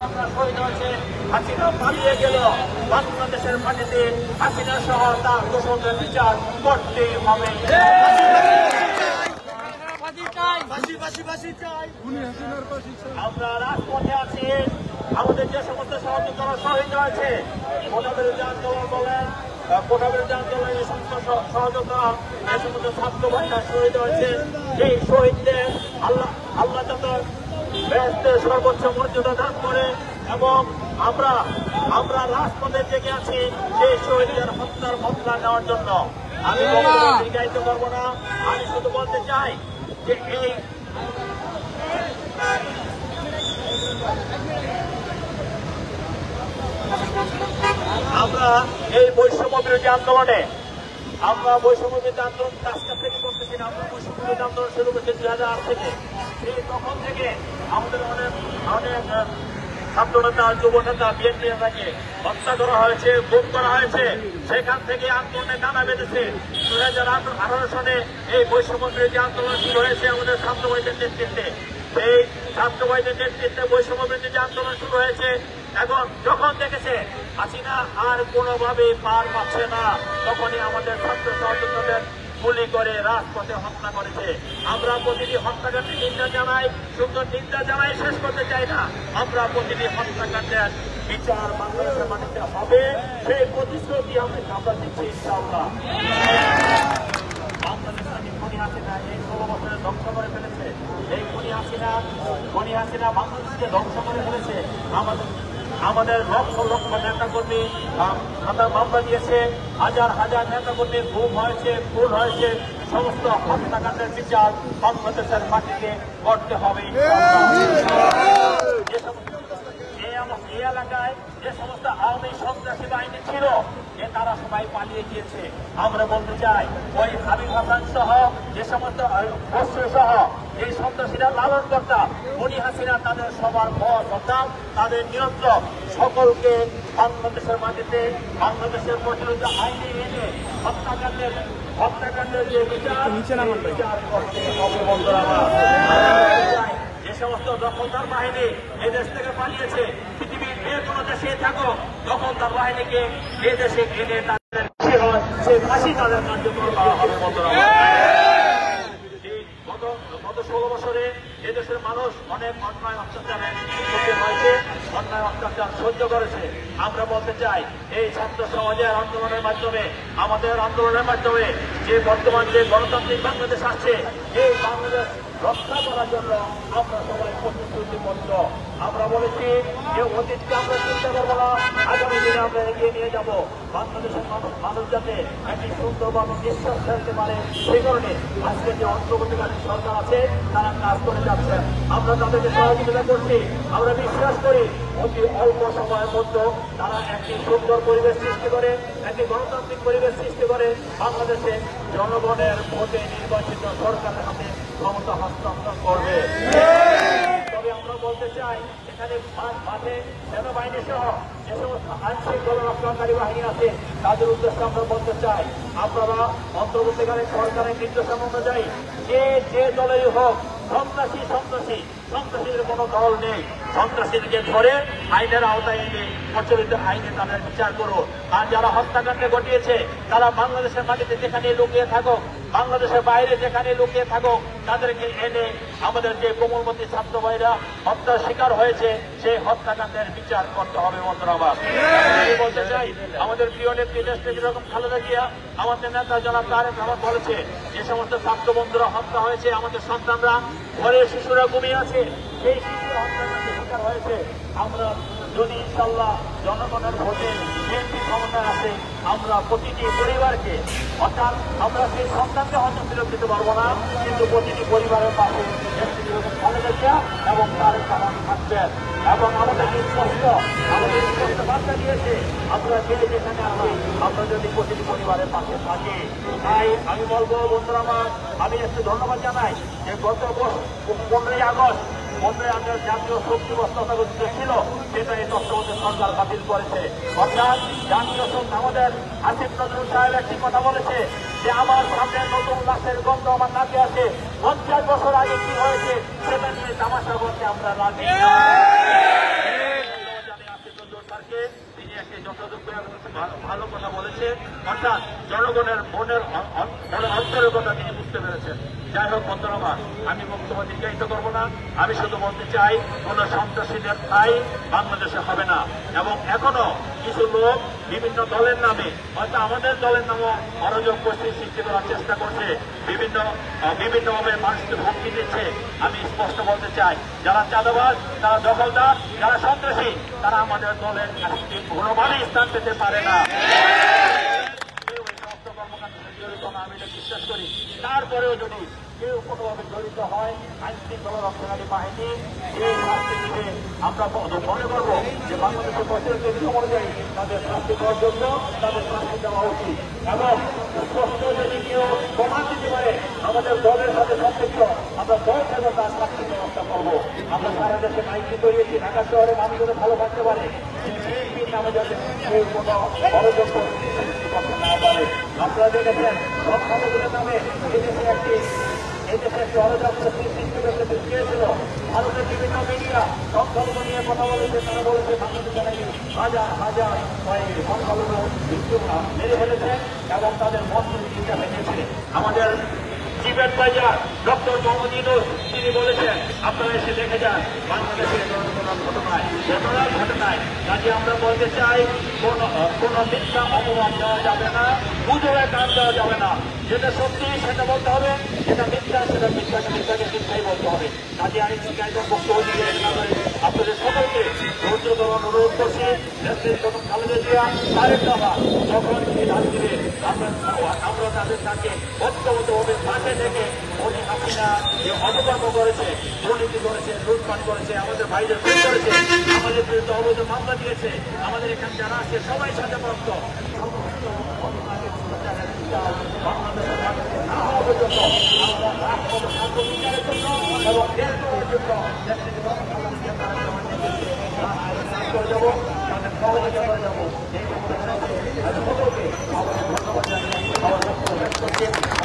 শহীদ হয়েছে। হাসিনা পালিয়ে গেল, বাংলাদেশের মাটিতে হাসিনা সহ তার দোষদের বিচার করতেই হবে। আমরা রাজপথে আছি। আমাদের যে সমস্ত সহযোগিতা শহীদ হয়েছে, কোটাবিরোধী আন্দোলন বলেন, কোটাবিরোধী আন্দোলন এই সমস্ত সহযোগিতা, এই সমস্ত ছাত্র ভাইরা শহীদ হয়েছে। এই শহীদদের আল্লাহ যত বেহেশতের সর্বোচ্চ মর্যাদা দান করে এবং আমরা রাজপথে জেগে আছি সেই শহীদদের হত্যার বদলা নেওয়ার জন্য। আমি দীর্ঘায়িত করবো না, আমি শুধু বলতে চাই যে এই আমরা এই বৈষম্য বিরোধী আন্দোলনে বৈষম্য বিরোধী আন্দোলন কাজটা থেকে করতেছি না। আমরা বৈষম্য বিরোধী আন্দোলন শুরু করছি 2008 থেকে। সেই তখন থেকে আমাদের অনেক ছাত্র নেতা, যুব নেতা, বিএনপি নেতাকে হত্যা করা হয়েছে, গুম করা হয়েছে। সেখান থেকে আন্দোলনে দানা বেঁধেছে। 2018 সনে এই বৈষম্য বিরোধী আন্দোলন শুরু হয়েছে আমাদের ছাত্র ভাইদের নেতৃত্বে। এই ছাত্র ভাইদের নেতৃত্বে বৈষম্য বিরোধী আন্দোলন শুরু হয়েছে। এখন যখন দেখেছে হাসিনা আর কোনোভাবে পার পাচ্ছে না, তখনই আমাদের ছাত্র সহযোগীদের গুলি করে রাজপথে হত্যা করেছে। আমরা প্রতিটি হত্যাকাণ্ডের নিন্দা জানাই, শুধু নিন্দা জানাই শেষ করতে চাই না। আমরা প্রতিটি হত্যাকাণ্ডের বিচার বাংলাদেশের মাটিতে হবে, সেই প্রতিশ্রুতি আমরা দিচ্ছি ইনশাআল্লাহ। বাংলাদেশ খনি হাসিনা এই 16 বছরে ধ্বংস করে ফেলেছে। এই খনি হাসিনা বাংলাদেশকে ধ্বংস করে ফেলেছে। আমাদের লক্ষ লক্ষ নেতাকর্মী মামলা দিয়েছে, হাজার হাজার নেতাকর্মী গুম হয়েছে, খুন হয়েছে। সমস্ত হত্যাকাণ্ডের বিচার বাংলাদেশের মাটিতে করতে হবে। এই এলাকায় যে সমস্ত আওয়ামী সন্ত্রাসী বাহিনী ছিল, তারা সবাই পালিয়ে গিয়েছে। আমরা বলতে চাই ওই হাবিব হাসান সহ যে সমস্ত সহ এই সন্ত্রাসীরা লালনকর্তা, খনি হাসিনা তাদের সবার বড়, তাদের নিয়ন্ত্রক, সকলকে বাংলাদেশের মাটিতে বাংলাদেশের প্রচলিত আইনে এনে হত্যাকাণ্ডের যে বিচার করতে হবে। বন্ধুরা, যে সমস্ত দখলদার বাহিনী এই দেশ থেকে পালিয়েছে, পৃথিবীর যে কোনো দেশে থাকো, দখলদার বাহিনীকে এই দেশে এনে তাদের সে ফাঁসি তাদের কার্যকর করা হবে। বন্ধুরা, গত 16 বছরে এদেশের মানুষ অনেক অন্যায় অত্যাচারের সম্মুখীন হয়েছে, অন্যায় অত্যাচার সহ্য করেছে। আমরা বলতে চাই এই ছাত্র সমাজের আন্দোলনের মাধ্যমে, আমাদের আন্দোলনের মাধ্যমে যে বর্তমান যে গণতান্ত্রিক বাংলাদেশ আসছে, এই বাংলাদেশ রক্ষা করার জন্য আমরা সবাই প্রতিশ্রুতিবদ্ধ। আমরা বলেছি যে অতীতকে আমরা চিন্তা করবো না, আগামী দিনে আমরা এগিয়ে নিয়ে যাব। বাংলাদেশের মানুষ যাতে একটি সুন্দরভাবে নিঃশ্বাস ফেলতে পারে, সেই কারণে আজকে যে অন্তর্বর্তীকালীন সরকার আছে তারা কাজ করে যাচ্ছেন। আমরা তাদেরকে সহযোগিতা করছি। আমরা বিশ্বাস করি অতি অল্প সময়ের মধ্যে তারা একটি সুন্দর পরিবেশ সৃষ্টি করে, একটি গণতান্ত্রিক পরিবেশ সৃষ্টি করে বাংলাদেশে জনগণের ভোটে নির্বাচিত সরকারের হাতে ক্ষমতা হস্তান্তর করবে। তবে আমরা বলতে চাই এখানে মাঠে সেনাবাহিনী সহ যে সমস্ত আইন শৃঙ্খলা রক্ষাকারী বাহিনী আছে তাদের উদ্দেশ্যে আমরা বলতে চাই, আপনারা অন্তর্বর্তীকালীন সরকারের নির্দেশনা অনুযায়ী যে দলেরই হোক সন্ত্রাসীদের কোনো দল নেই। সন্ত্রাসীদেরকে ধরে আইনের আওতায় এনে প্রচলিত আইনে তাদের বিচার করুন। আর যারা হত্যাকাণ্ডে ঘটিয়েছে তারা বাংলাদেশের মাটিতে যেখানে লুকিয়ে থাকুক, বাংলাদেশের বাইরে যেখানে লুকিয়ে থাকুক, তাদেরকে এনে আমাদের যে কোমলমতি ছাত্র ভাইরা হত্যার শিকার হয়েছে সেই হত্যাকাণ্ডের বিচার করতে হবে। বন্ধুরাবাদ, আমি বলতে চাই আমাদের প্রিয় নেত্রী যেরকম খালেদা জিয়া, আমাদের নেতা জনাব তারেক রহমান বলেছে যে সমস্ত ছাত্র বন্ধুরা হত্যা হয়েছে, আমাদের সন্তানরা, ঘরের শিশুরা ঘুমিয়ে আছে, সেই শিশুরা হত্যাকাণ্ডের শিকার হয়েছে। আমরা যদি ইনশাল্লাহ জনগণের ভোটে বিএনপি ক্ষমতায় আসে, আমরা প্রতিটি পরিবারকে, অর্থাৎ আমরা সেই সন্তানকে হয়তো ফেরত দিতে পারবো না, কিন্তু প্রতিটি পরিবারের পাশে খালেদা জিয়া এবং তারেক রহমান থাকবেন। এবং আমাদের স্পষ্ট বার্তা দিয়েছে, আমরা যেখানে আছি আমরা যদি প্রতিটি পরিবারের পাশে থাকি। তাই আমি বলবো বন্ধুরা আমার, আমি একটু ধন্যবাদ জানাই যে গত 15ই আগস্ট জাতীয় শক্তি বস্তুতা ছিল, সেটা এই তত্ত্বাবধায়ক সরকার বাতিল করেছে। অর্থাৎ জাতীয় শক্তি আমাদের আসিফ নজরুল সাহেব একটি কথা বলেছে যে আমার সামনে নতুন লাশের গন্ধ আমার নাকে আসে, 50 বছর আগে কি হয়েছে সেটা নিয়ে তামাশা করতে আমরা রাজি। অর্থাৎ জনগণের মনের অন্তরের কথা তিনি বুঝতে পেরেছেন। যাই হোক বন্ধুরা, আমি বক্তব্য দীর্ঘায়িত করবো না। আমি শুধু বলতে চাই, কোন সন্ত্রাসীদের ঠাঁই বাংলাদেশে হবে না। এবং এখনো কিছু লোক বিভিন্ন দলের নামে, হয়তো আমাদের দলের নামও অরাজক পরিস্থিতি সৃষ্টি করার চেষ্টা করছে, বিভিন্নভাবে মানুষকে হুমকি দিচ্ছে। আমি স্পষ্ট বলতে চাই, যারা চাঁদাবাজ, যারা দখলদার, যারা সন্ত্রাসী, তারা আমাদের দলের কোনোভাবেই স্থান পেতে পারে না। আমি এটা বিশ্বাস করি। তারপরেও যদি কেউ কোনোভাবে জড়িত হয় আইন শৃঙ্খলা রক্ষাকারী বাহিনী এই শাস্তি দিতে আমরা মনে করবো যে বাংলাদেশের প্রচলিত নিয়ম অনুযায়ী তাদের শাস্তি দেওয়ার জন্য তাদের শাস্তি দেওয়া উচিত। এবং স্পষ্ট যদি কেউ প্রমাণ দিতে পারে আমাদের দলের সাথে সম্পৃক্ত, আমরা দল থেকে তার শাস্তি ব্যবস্থা করবো। আমরা সারা দেশে মাইকি করিয়েছি, ঢাকা শহরে মানুষ যাতে ভালো থাকতে পারে, নামে যাতে কেউ কোনো অরাজক সৃষ্টি করতে না পারে। আপনারা দেখেছেন সংখ্যালঘুদের নামে এদেশে একটি অরাজক সৃষ্টি করতে চেয়েছিল। ভারতের বিভিন্ন মিডিয়া সংখ্যালঘু নিয়ে কথা বলেছে, তারা বলেছে বাংলাদেশে নাকি হাজার হাজার সংখ্যালঘু মেরে ফেলেছেন এবং তাদের মন্ত্রী চিন্তা ভেঙেছে। আমাদের chief adviser doctor Mohammad Yunus তিনি বলেছেন, আপনারা এসে দেখে যান বাংলাদেশের ঘটনায়। কাজে আমরা বলতে চাই, কোন মিথ্যা অপমান দেওয়া যাবে না, গুজবে কান দেওয়া যাবে না। যেটা সত্যি সেটা বলতে হবে, যেটা মিথ্যা সেটা মিথ্যাই বলতে হবে। কাজে আমি বক্তব্য দিয়ে আপনাদের সকলকে ধৈর্য ধরে অনুরোধ করছি। খালেদা জিয়া তারেক রহমান যখন এই রাজ্যে আমরা তাদের কাছে ঐক্যবদ্ধভাবে পাশে থেকে উনি হাসিনা যে অপকর্ম করেছে, দুর্নীতি করেছে, লুটপাট করেছে, আমাদের ভাইদের খুন করেছে, আমাদের বিরুদ্ধে অবৈধ মামলা দিয়েছে, আমাদের এখানে যারা আছে সবাই সাথে পড়ত বাংলাদেশের না হওয়া পর্যন্ত আমরা রাষ্ট্র শান্ত বিচারের জন্য এবং দেশ করার জন্য করে যাবো, তাদের সহযোগিতা করে যাবো। এই সকলকে ধন্যবাদ জানিয়ে আমার বক্তব্য ব্যক্ত করছি।